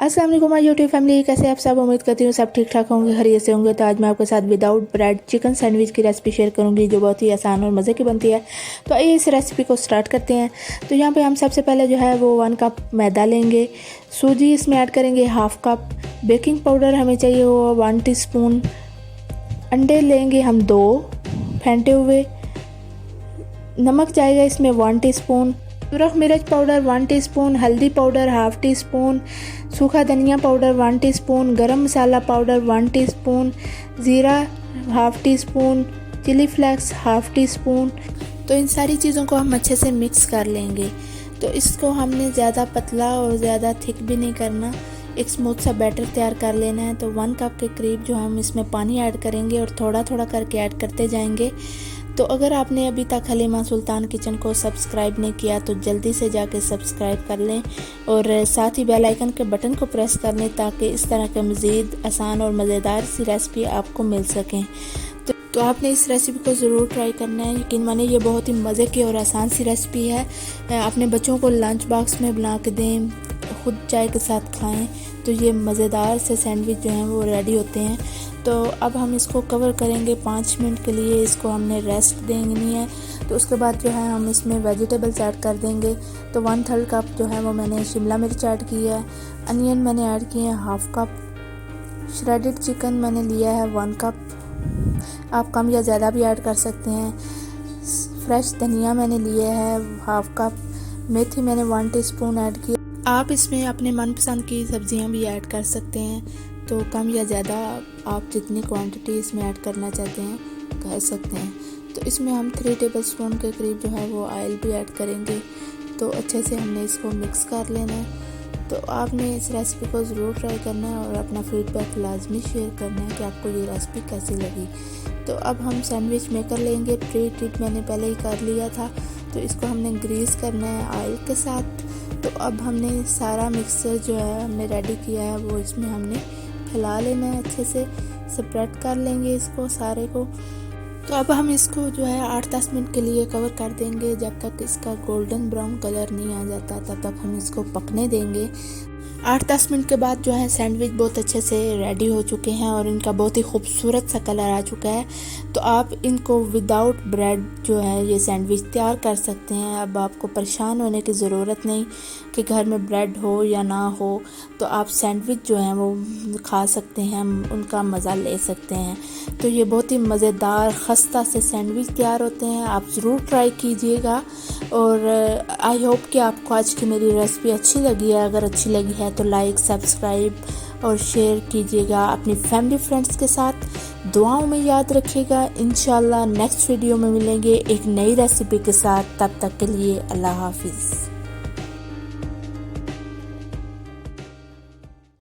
अस्सलाम वालेकुम my YouTube family, कैसे आप सब। उम्मीद करती हूँ सब ठीक ठाक होंगे, खैरियत से होंगे। तो आज मैं आपके साथ विदाउट ब्रेड चिकन सैंडविच की रेसिपी शेयर करूँगी, जो बहुत ही आसान और मज़े की बनती है। तो आइए इस रेसिपी को स्टार्ट करते हैं। तो यहाँ पे हम सबसे पहले जो है वो 1 कप मैदा लेंगे, सूजी इसमें ऐड करेंगे 1/2 कप, बेकिंग पाउडर हमें चाहिए वो 1 टीस्पून, अंडे लेंगे हम 2 फेंटे हुए, नमक जाएगा इसमें 1 टीस्पून, सुरख मिर्च पाउडर 1 टीस्पून, हल्दी पाउडर 1/2 टीस्पून, सूखा धनिया पाउडर 1 टीस्पून, गरम मसाला पाउडर 1 टीस्पून, ज़ीरा 1/2 टीस्पून, चिली फ्लेक्स 1/2 टीस्पून। तो इन सारी चीज़ों को हम अच्छे से मिक्स कर लेंगे। तो इसको हमने ज़्यादा पतला और ज़्यादा थिक भी नहीं करना, एक स्मूथ सा बैटर तैयार कर लेना है। तो 1 कप के करीब जो हम इसमें पानी ऐड करेंगे और थोड़ा थोड़ा करके ऐड करते जाएंगे। तो अगर आपने अभी तक हलीमा सुल्तान किचन को सब्सक्राइब नहीं किया तो जल्दी से जाके सब्सक्राइब कर लें और साथ ही बेल आइकन के बटन को प्रेस कर लें, ताकि इस तरह के मज़ीद आसान और मज़ेदार सी रेसिपी आपको मिल सकें। तो आपने इस रेसिपी को ज़रूर ट्राई करना है। यकीन मानिए ये बहुत ही मज़े की और आसान सी रेसिपी है। अपने बच्चों को लंच बॉक्स में बना के दें, खुद चाय के साथ खाएं, तो ये मज़ेदार से सैंडविच जो हैं वो रेडी होते हैं। तो अब हम इसको कवर करेंगे 5 मिनट के लिए, इसको हमने रेस्ट देनी है। तो उसके बाद जो है हम इसमें वेजिटेबल्स ऐड कर देंगे। तो 1/3 कप जो है वो मैंने शिमला मिर्च ऐड की है, अनियन मैंने ऐड किए हैं 1/2 कप, श्रेडेड चिकन मैंने लिया है 1 कप, आप कम या ज़्यादा भी ऐड कर सकते हैं। फ्रेश धनिया मैंने लिया है 1/2 कप, मेथी मैंने 1 टीस्पून ऐड किया। आप इसमें अपने मनपसंद की सब्जियां भी ऐड कर सकते हैं, तो कम या ज़्यादा आप जितनी क्वांटिटी इसमें ऐड करना चाहते हैं कर सकते हैं। तो इसमें हम 3 टेबलस्पून के करीब जो है वो ऑयल भी ऐड करेंगे। तो अच्छे से हमने इसको मिक्स कर लेना है। तो आपने इस रेसिपी को ज़रूर ट्राई करना है और अपना फीडबैक लाजमी शेयर करना है कि आपको ये रेसिपी कैसी लगी। तो अब हम सैंडविच मेकर लेंगे, प्री हीट मैंने पहले ही कर लिया था। तो इसको हमने ग्रीस करना है ऑयल के साथ। तो अब हमने सारा मिक्सचर जो है हमने रेडी किया है वो इसमें हमने फैला लेना है, अच्छे से स्प्रेड कर लेंगे इसको सारे को। तो अब हम इसको जो है 8-10 मिनट के लिए कवर कर देंगे, जब तक इसका गोल्डन ब्राउन कलर नहीं आ जाता तब तक हम इसको पकने देंगे। 8-10 मिनट के बाद जो है सैंडविच बहुत अच्छे से रेडी हो चुके हैं और इनका बहुत ही खूबसूरत सा कलर आ चुका है। तो आप इनको विदाउट ब्रेड जो है ये सैंडविच तैयार कर सकते हैं। अब आपको परेशान होने की ज़रूरत नहीं कि घर में ब्रेड हो या ना हो, तो आप सैंडविच जो है वो खा सकते हैं, उनका मज़ा ले सकते हैं। तो ये बहुत ही मज़ेदार खस्ता से सैंडविच तैयार होते हैं, आप ज़रूर ट्राई कीजिएगा। और आई होप कि आपको आज की मेरी रेसिपी अच्छी लगी है। अगर अच्छी लगी है तो लाइक, सब्सक्राइब और शेयर कीजिएगा अपनी फैमिली फ्रेंड्स के साथ। दुआओं में याद रखिएगा। इंशाल्लाह नेक्स्ट वीडियो में मिलेंगे एक नई रेसिपी के साथ। तब तक के लिए अल्लाह हाफिज़।